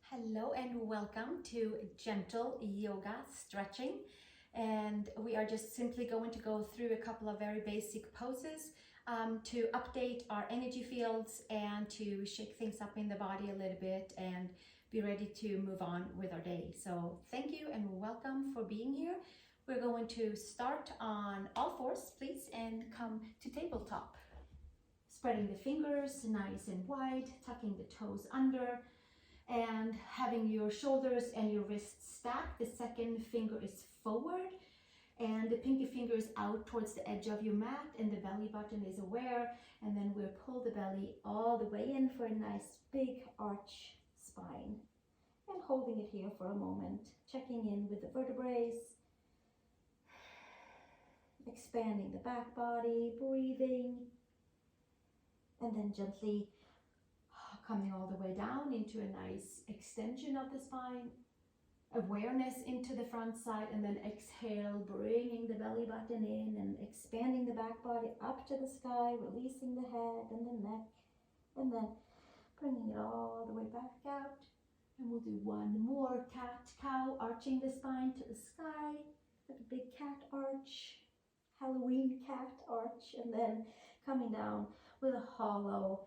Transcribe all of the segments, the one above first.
Hello and welcome to gentle yoga stretching, and we are just simply going to go through a couple of very basic poses to update our energy fields and to shake things up in the body a little bit and be ready to move on with our day. So thank you and welcome for being here. We're going to start on all fours, please, and come to tabletop. Spreading the fingers nice and wide, tucking the toes under, and having your shoulders and your wrists stacked. The second finger is forward and the pinky finger is out towards the edge of your mat, and the belly button is aware, and then we'll pull the belly all the way in for a nice big arch spine, and holding it here for a moment, checking in with the vertebrae, expanding the back body, breathing, and then gently coming all the way down into a nice extension of the spine, awareness into the front side, and then exhale, bringing the belly button in and expanding the back body up to the sky, releasing the head and the neck, and then bringing it all the way back out. And we'll do one more cat-cow, arching the spine to the sky, like a big cat arch, Halloween cat arch, and then coming down with a hollow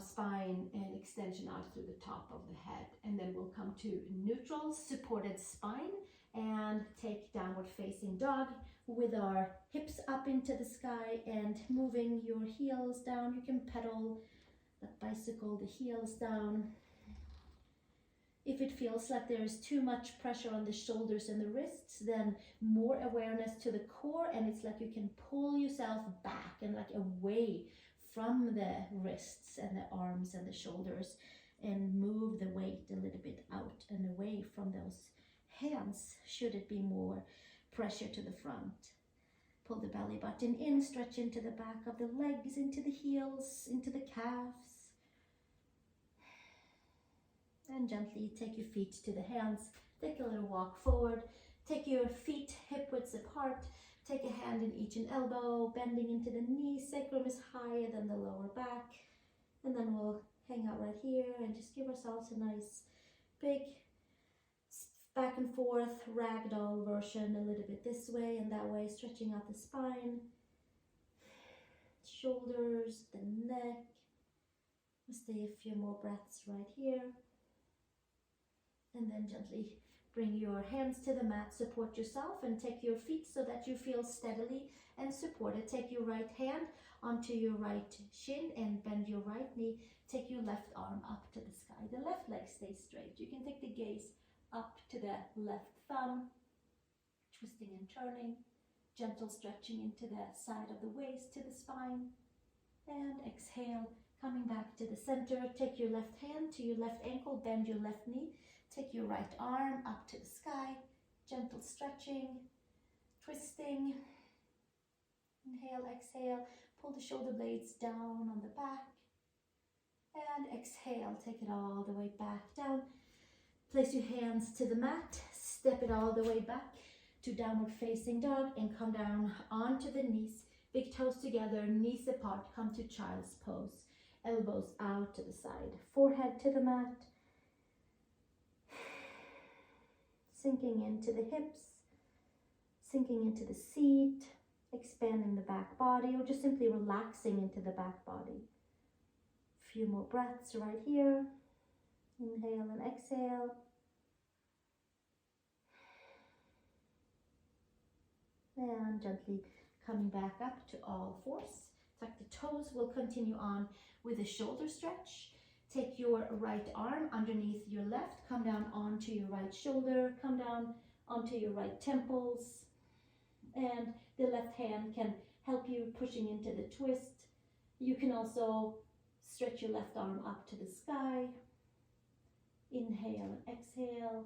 spine and extension out through the top of the head. And then we'll come to neutral supported spine and take downward facing dog with our hips up into the sky and moving your heels down. You can pedal that bicycle, the heels down. If it feels like there's too much pressure on the shoulders and the wrists, then more awareness to the core, and it's like you can pull yourself back and like away from the wrists and the arms and the shoulders, and move the weight a little bit out and away from those hands should it be more pressure to the front. Pull the belly button in, stretch into the back of the legs, into the heels, into the calves, and gently take your feet to the hands. Take a little walk forward, take your feet hip widths apart. Take a hand in each and elbow, bending into the knee. Sacrum is higher than the lower back. And then we'll hang out right here and just give ourselves a nice big back and forth ragdoll version, a little bit this way and that way, stretching out the spine, shoulders, the neck. We'll stay a few more breaths right here. And then gently bring your hands to the mat, support yourself, and take your feet so that you feel steadily and supported. Take your right hand onto your right shin and bend your right knee. Take your left arm up to the sky. The left leg stays straight. You can take the gaze up to the left thumb, twisting and turning, gentle stretching into the side of the waist to the spine. And exhale, coming back to the center. Take your left hand to your left ankle, bend your left knee. Take your right arm up to the sky, gentle stretching, twisting. Inhale, exhale, pull the shoulder blades down on the back. And exhale, take it all the way back down. Place your hands to the mat, step it all the way back to downward facing dog, and come down onto the knees. Big toes together, knees apart, come to child's pose. Elbows out to the side, forehead to the mat. Sinking into the hips, sinking into the seat, expanding the back body, or just simply relaxing into the back body. A few more breaths right here. Inhale and exhale. And gently coming back up to all fours. Tuck the toes. We'll continue on with a shoulder stretch. Take your right arm underneath your left, come down onto your right shoulder, come down onto your right temples, and the left hand can help you pushing into the twist. You can also stretch your left arm up to the sky. Inhale and exhale,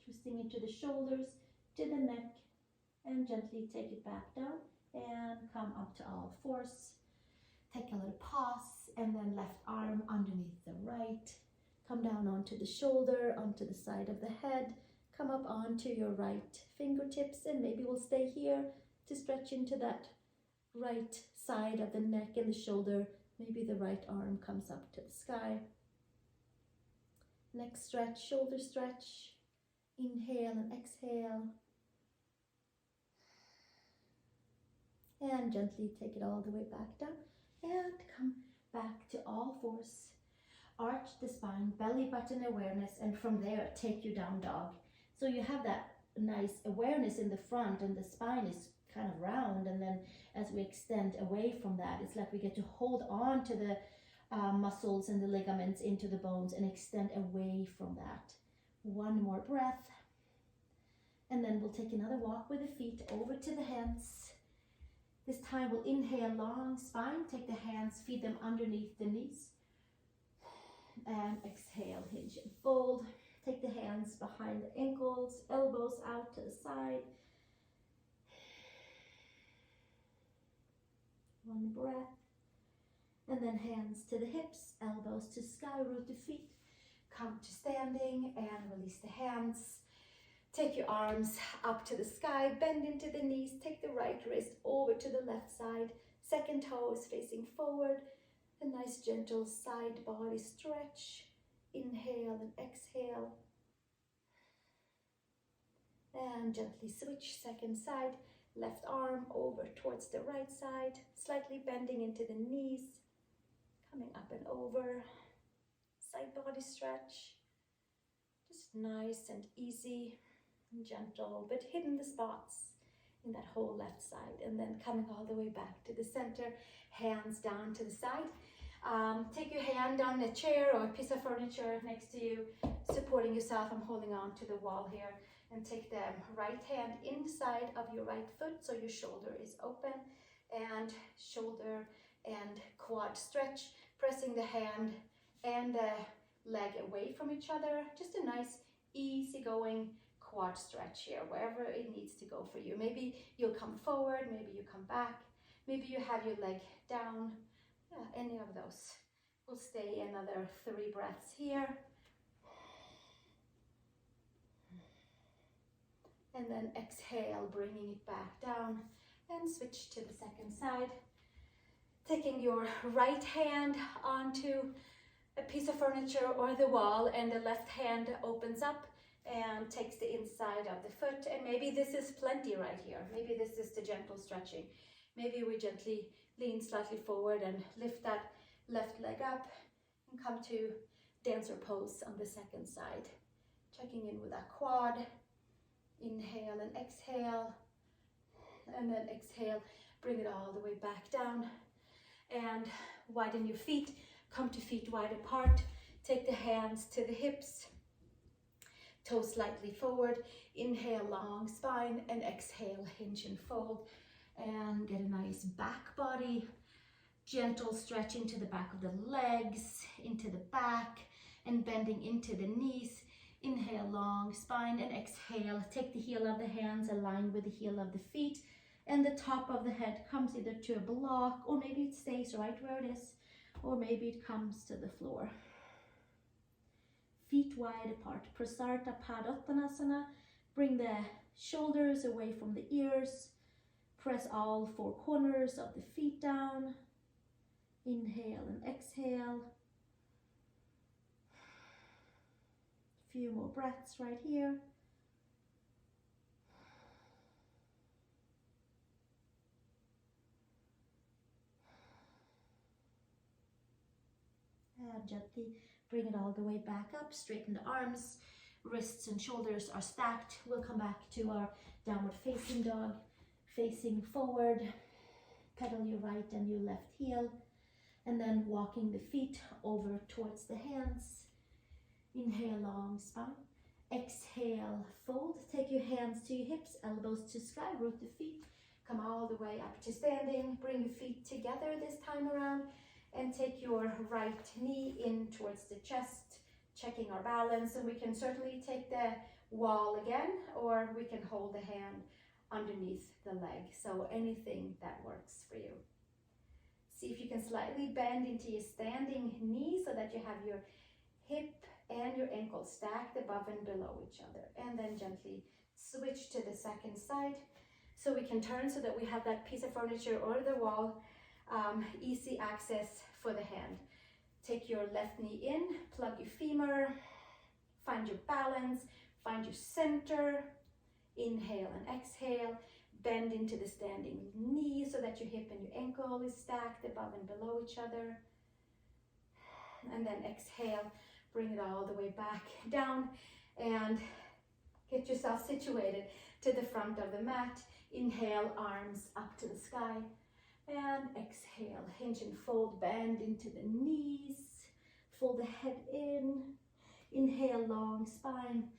twisting into the shoulders, to the neck, and gently take it back down and come up to all fours. Take a little pause, and then left arm underneath the right. Come down onto the shoulder, onto the side of the head. Come up onto your right fingertips, and maybe we'll stay here to stretch into that right side of the neck and the shoulder. Maybe the right arm comes up to the sky. Neck stretch, shoulder stretch. Inhale and exhale. And gently take it all the way back down. And come back to all fours. Arch the spine, belly button awareness, and from there take you down dog. So you have that nice awareness in the front and the spine is kind of round, and then as we extend away from that, it's like we get to hold on to the muscles and the ligaments into the bones and extend away from that. One more breath, and then we'll take another walk with the feet over to the hands. This time we'll inhale, long spine, take the hands, feed them underneath the knees, and exhale, hinge and fold. Take the hands behind the ankles, elbows out to the side. One breath. And then hands to the hips, elbows to sky, root the feet. Come to standing and release the hands. Take your arms up to the sky, bend into the knees. Take the right wrist over to the left side. Second toe is facing forward. A nice gentle side body stretch. Inhale and exhale. And gently switch, second side. Left arm over towards the right side. Slightly bending into the knees. Coming up and over. Side body stretch. Just nice and easy and gentle, but hidden the spots in that whole left side. And then coming all the way back to the center. Hands down to the side. Take your hand on a chair or a piece of furniture next to you, supporting yourself. I'm holding on to the wall here. And take the right hand inside of your right foot so your shoulder is open, and shoulder and quad stretch, pressing the hand and the leg away from each other. Just a nice easygoing quad stretch here, wherever it needs to go for you. Maybe you'll come forward, maybe you come back, maybe you have your leg down. Yeah, any of those. We'll stay another 3 breaths here. And then exhale, bringing it back down, and switch to the second side. Taking your right hand onto a piece of furniture or the wall, and the left hand opens up and takes the inside of the foot. And maybe this is plenty right here. Maybe this is the gentle stretching. Maybe we gently lean slightly forward and lift that left leg up and come to dancer pose on the second side. Checking in with that quad. Inhale and exhale, and then exhale, bring it all the way back down, and widen your feet, come to feet wide apart, take the hands to the hips, toes slightly forward, inhale, long spine, and exhale, hinge and fold, and get a nice back body, gentle stretch into the back of the legs, into the back, and bending into the knees. Inhale, long spine, and exhale. Take the heel of the hands, align with the heel of the feet, and the top of the head comes either to a block, or maybe it stays right where it is, or maybe it comes to the floor. Feet wide apart. Prasarta Padottanasana. Bring the shoulders away from the ears. Press all 4 corners of the feet down. Inhale and exhale. Few more breaths right here. And gently bring it all the way back up. Straighten the arms, wrists and shoulders are stacked. We'll come back to our downward facing dog. Facing forward, pedal your right and your left heel, and then walking the feet over towards the hands. Inhale, long spine. Exhale, fold. Take your hands to your hips, elbows to sky, root the feet. Come all the way up to standing. Bring your feet together this time around, and take your right knee in towards the chest, checking our balance. And we can certainly take the wall again, or we can hold the hand underneath the leg. So anything that works for you. See if you can slightly bend into your standing knee so that you have your hip and your ankle stacked above and below each other, and then gently switch to the second side so we can turn so that we have that piece of furniture or the wall, easy access for the hand. Take your left knee in, plug your femur, Find your balance, find your center. Inhale and exhale. Bend into the standing knee so that your hip and your ankle is stacked above and below each other. And then exhale, bring it all the way back down and get yourself situated to the front of the mat. Inhale, arms up to the sky. And exhale, hinge and fold, bend into the knees. Fold the head in. Inhale, long spine.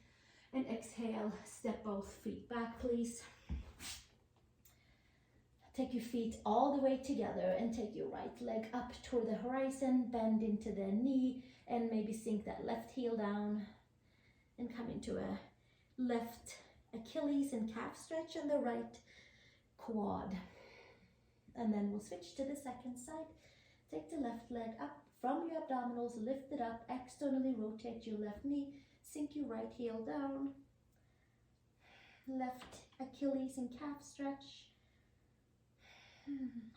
And exhale, step both feet back, please. Take your feet all the way together and take your right leg up toward the horizon. Bend into the knee and maybe sink that left heel down. And come into a left Achilles and calf stretch and the right quad. And then we'll switch to the second side. Take the left leg up from your abdominals, lift it up, externally rotate your left knee, sink your right heel down. Left Achilles and calf stretch.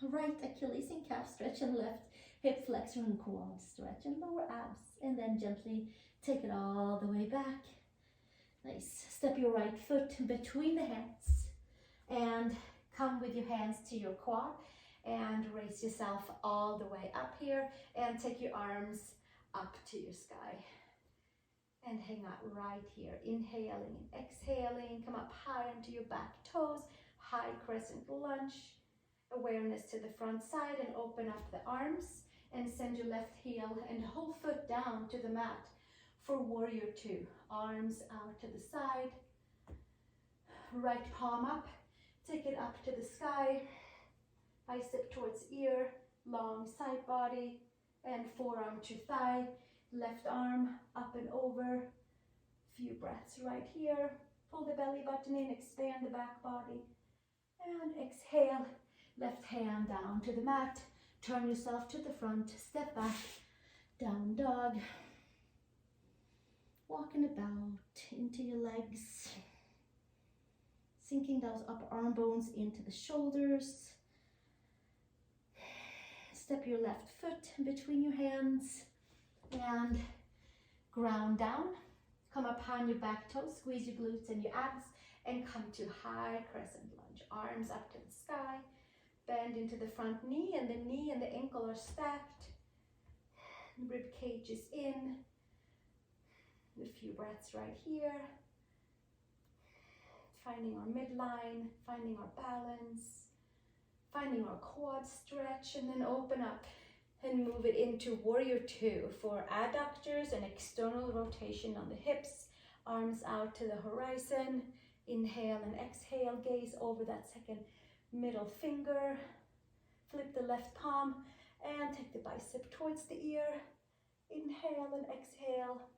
Right Achilles and calf stretch and left hip flexor and quad stretch and lower abs. And then gently take it all the way back. Nice. Step your right foot between the hands and come with your hands to your quad and raise yourself all the way up here and take your arms up to your sky. And hang out right here. Inhaling and exhaling. Come up high onto your back toes. High crescent lunge. Awareness to the front side and open up the arms. And send your left heel and whole foot down to the mat for warrior two. Arms out to the side. Right palm up. Take it up to the sky. Bicep towards ear. Long side body. And forearm to thigh. Left arm up and over. Few breaths right here. Pull the belly button in, expand the back body. And exhale, left hand down to the mat. Turn yourself to the front, step back, down dog. Walking about into your legs. Sinking those upper arm bones into the shoulders. Step your left foot between your hands. And ground down. Come up high on your back toes, squeeze your glutes and your abs, and come to high crescent lunge. Arms up to the sky. Bend into the front knee and the ankle are stacked. Rib cage is in. A few breaths right here. Finding our midline, finding our balance, finding our quad stretch, and then open up. And move it into warrior two for adductors and external rotation on the hips. Arms out to the horizon. Inhale and exhale. Gaze over that second middle finger. Flip the left palm and take the bicep towards the ear. Inhale and exhale.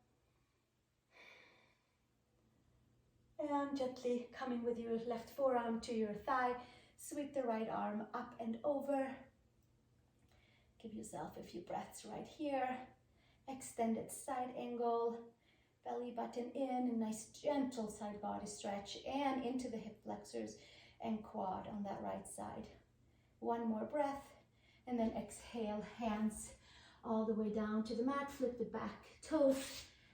And gently coming with your left forearm to your thigh. Sweep the right arm up and over. Give yourself a few breaths right here. Extended side angle. Belly button in. A nice gentle side body stretch. And into the hip flexors and quad on that right side. One more breath. And then exhale. Hands all the way down to the mat. Flip the back toes.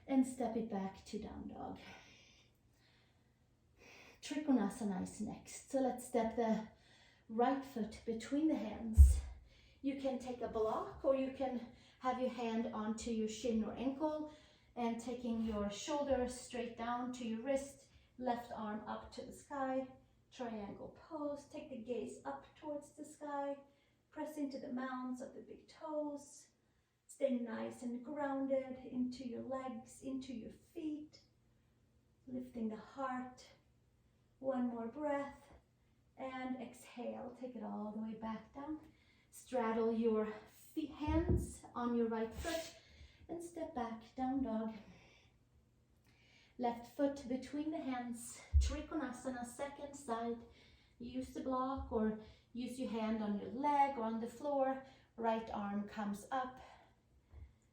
And step it back to down dog. Trikonasana is next. So let's step the right foot between the hands. You can take a block or you can have your hand onto your shin or ankle and taking your shoulder straight down to your wrist, left arm up to the sky, triangle pose. Take the gaze up towards the sky, press into the mounds of the big toes, stay nice and grounded into your legs, into your feet, lifting the heart. One more breath and exhale, take it all the way back down. Straddle your hands on your right foot and step back, down dog. Left foot between the hands, Trikonasana, second side. Use the block or use your hand on your leg or on the floor. Right arm comes up.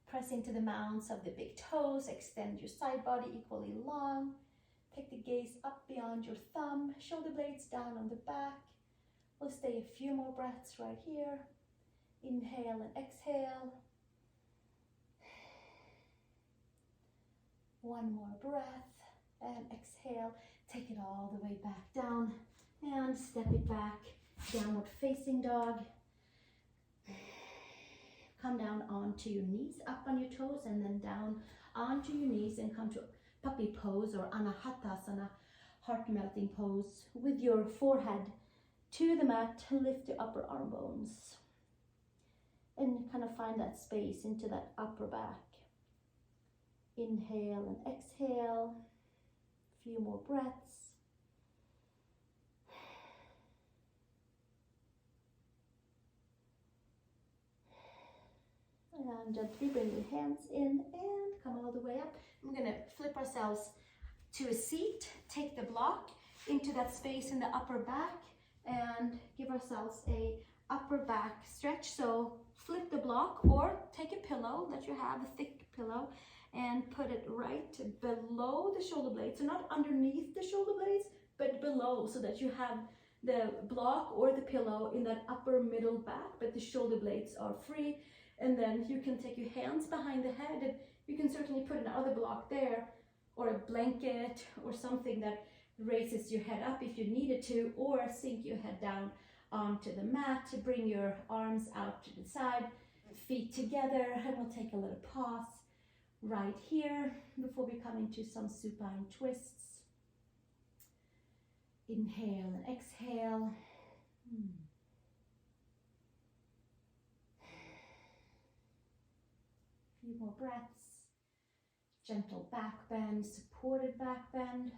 Press into the mounds of the big toes. Extend your side body equally long. Take the gaze up beyond your thumb. Shoulder blades down on the back. We'll stay a few more breaths right here. Inhale and exhale. One more breath and exhale. Take it all the way back down and step it back. Downward facing dog. Come down onto your knees, up on your toes, and then down onto your knees and come to puppy pose or anahatasana, heart melting pose. With your forehead to the mat, lift your upper arm bones and kind of find that space into that upper back. Inhale and exhale. A few more breaths. And gently bring your hands in and come all the way up. We're going to flip ourselves to a seat, take the block into that space in the upper back and give ourselves a upper back stretch. So flip the block or take a pillow that you have, a thick pillow, and put it right below the shoulder blades. So not underneath the shoulder blades, but below, so that you have the block or the pillow in that upper middle back, but the shoulder blades are free. And then you can take your hands behind the head, and you can certainly put another block there, or a blanket or something that raises your head up if you needed to, or sink your head down onto the mat to bring your arms out to the side, feet together, and we'll take a little pause right here before we come into some supine twists. Inhale and exhale. Few more breaths. Gentle back bend, supported back bend.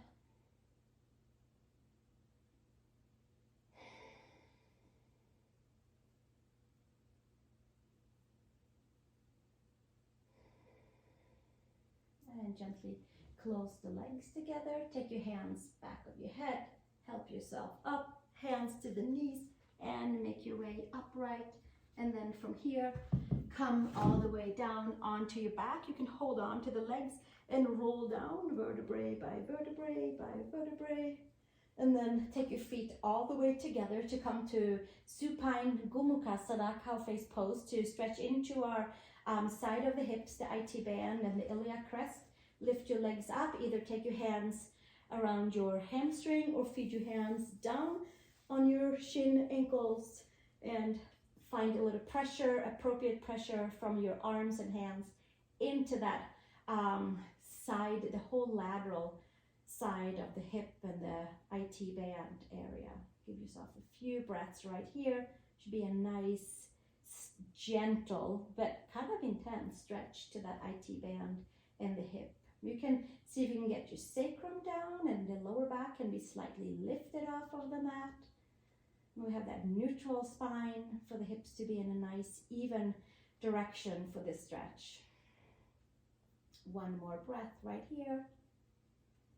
And gently close the legs together. Take your hands back of your head. Help yourself up. Hands to the knees and make your way upright. And then from here, come all the way down onto your back. You can hold on to the legs and roll down vertebrae by vertebrae by vertebrae. And then take your feet all the way together to come to supine Gomukhasana, cow face pose, to stretch into our side of the hips, the IT band and the iliac crest. Lift your legs up. Either take your hands around your hamstring or feed your hands down on your shin, ankles, and find a little pressure, appropriate pressure from your arms and hands into that side, the whole lateral side of the hip and the IT band area. Give yourself a few breaths right here. Should be a nice, gentle, but kind of intense stretch to that IT band and the hip. You can see if you can get your sacrum down, and the lower back can be slightly lifted off of the mat. We have that neutral spine for the hips to be in a nice, even direction for this stretch. One more breath right here.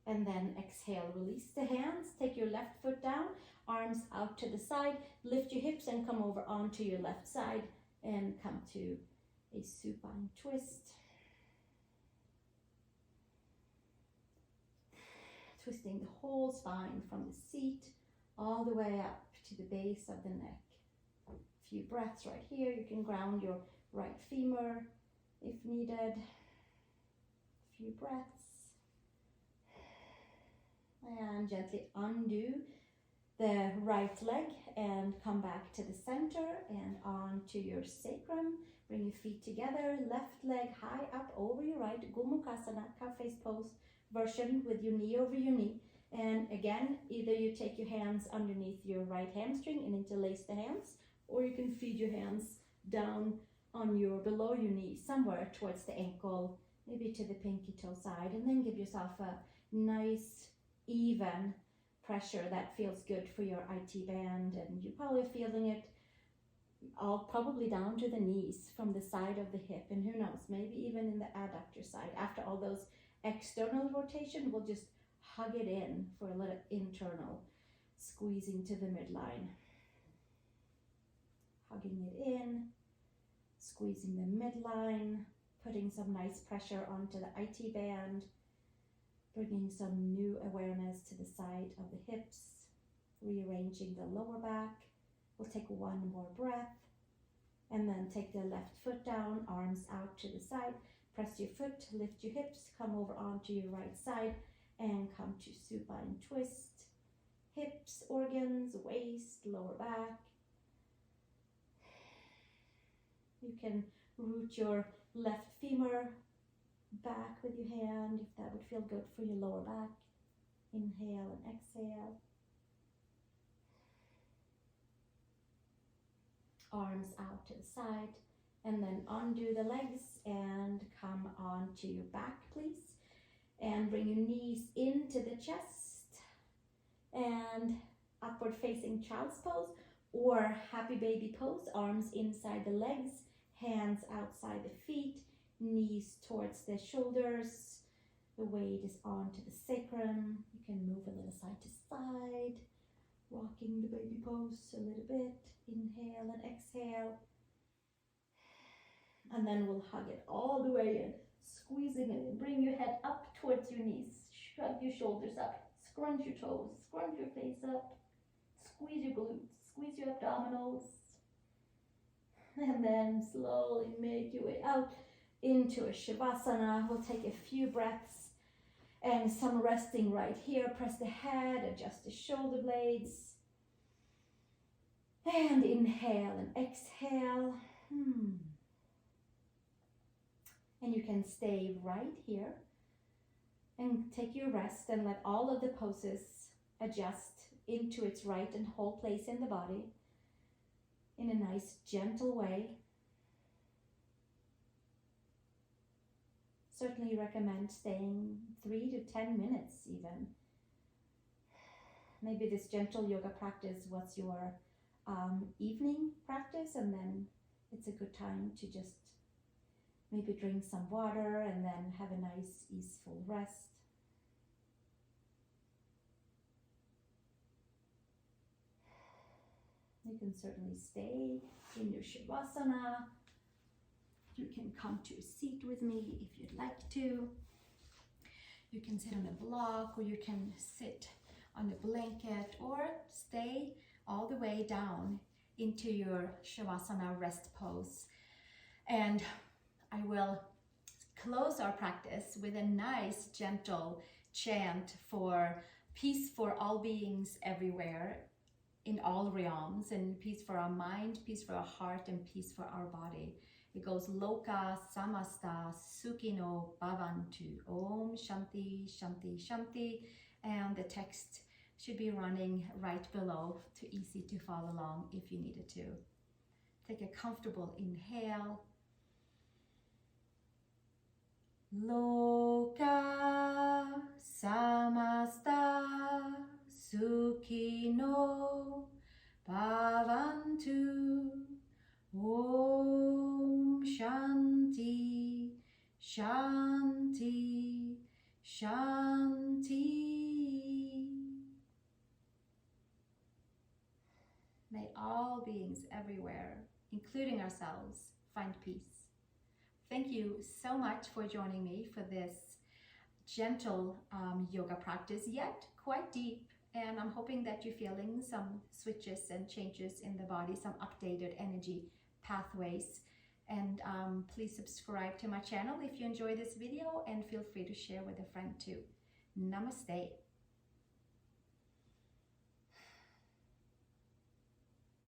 And then exhale, release the hands. Take your left foot down, arms out to the side. Lift your hips and come over onto your left side and come to a supine twist. Twisting the whole spine from the seat all the way up to the base of the neck. A few breaths right here. You can ground your right femur if needed. A few breaths. And gently undo the right leg and come back to the center and onto your sacrum. Bring your feet together, left leg high up over your right, Gomukhasana, cow face pose version with your knee over your knee. And again, either you take your hands underneath your right hamstring and interlace the hands, or you can feed your hands down on your below your knee, somewhere towards the ankle, maybe to the pinky toe side, and then give yourself a nice, even pressure that feels good for your IT band. And you're probably feeling it all probably down to the knees from the side of the hip, and who knows, maybe even in the adductor side. After all those external rotation, we'll just hug it in for a little internal squeezing to the midline. Hugging it in, squeezing the midline, putting some nice pressure onto the IT band, bringing some new awareness to the side of the hips, rearranging the lower back. We'll take one more breath and then take the left foot down, arms out to the side. Press your foot, lift your hips, come over onto your right side and come to supine twist. Hips, organs, waist, lower back. You can root your left femur back with your hand if that would feel good for your lower back. Inhale and exhale. Arms out to the side, and then undo the legs and come onto your back, please. And bring your knees into the chest and upward facing child's pose or happy baby pose. Arms inside the legs, hands outside the feet, knees towards the shoulders. The weight is onto the sacrum. You can move a little side to side, rocking the baby pose a little bit. Inhale and exhale. And then we'll hug it all the way in, squeezing it in. Bring your head up towards your knees. Shrug your shoulders up. Scrunch your toes. Scrunch your face up. Squeeze your glutes. Squeeze your abdominals. And then slowly make your way out into a Shavasana. We'll take a few breaths and some resting right here. Press the head, adjust the shoulder blades. And inhale and exhale. And you can stay right here and take your rest and let all of the poses adjust into its right and whole place in the body in a nice gentle way. Certainly recommend staying 3 to 10 minutes even. Maybe this gentle yoga practice was your evening practice, and then it's a good time to just maybe drink some water and then have a nice easeful rest. You can certainly stay in your Shavasana. You can come to a seat with me if you'd like to. You can sit on a block, or you can sit on a blanket, or stay all the way down into your Shavasana rest pose. And I will close our practice with a nice gentle chant for peace for all beings everywhere, in all realms, and peace for our mind, peace for our heart, and peace for our body. It goes Loka Samasta Sukhino Bhavantu. Om Shanti Shanti Shanti. And the text should be running right below, too easy to follow along if you needed to. Take a comfortable inhale. Loka Samasta Sukhino Bhavantu. Om Shanti Shanti Shanti. May all beings everywhere, including ourselves, find peace. Thank you so much for joining me for this gentle yoga practice, yet quite deep. And I'm hoping that you're feeling some switches and changes in the body, some updated energy pathways. And please subscribe to my channel if you enjoy this video, and feel free to share with a friend too. Namaste.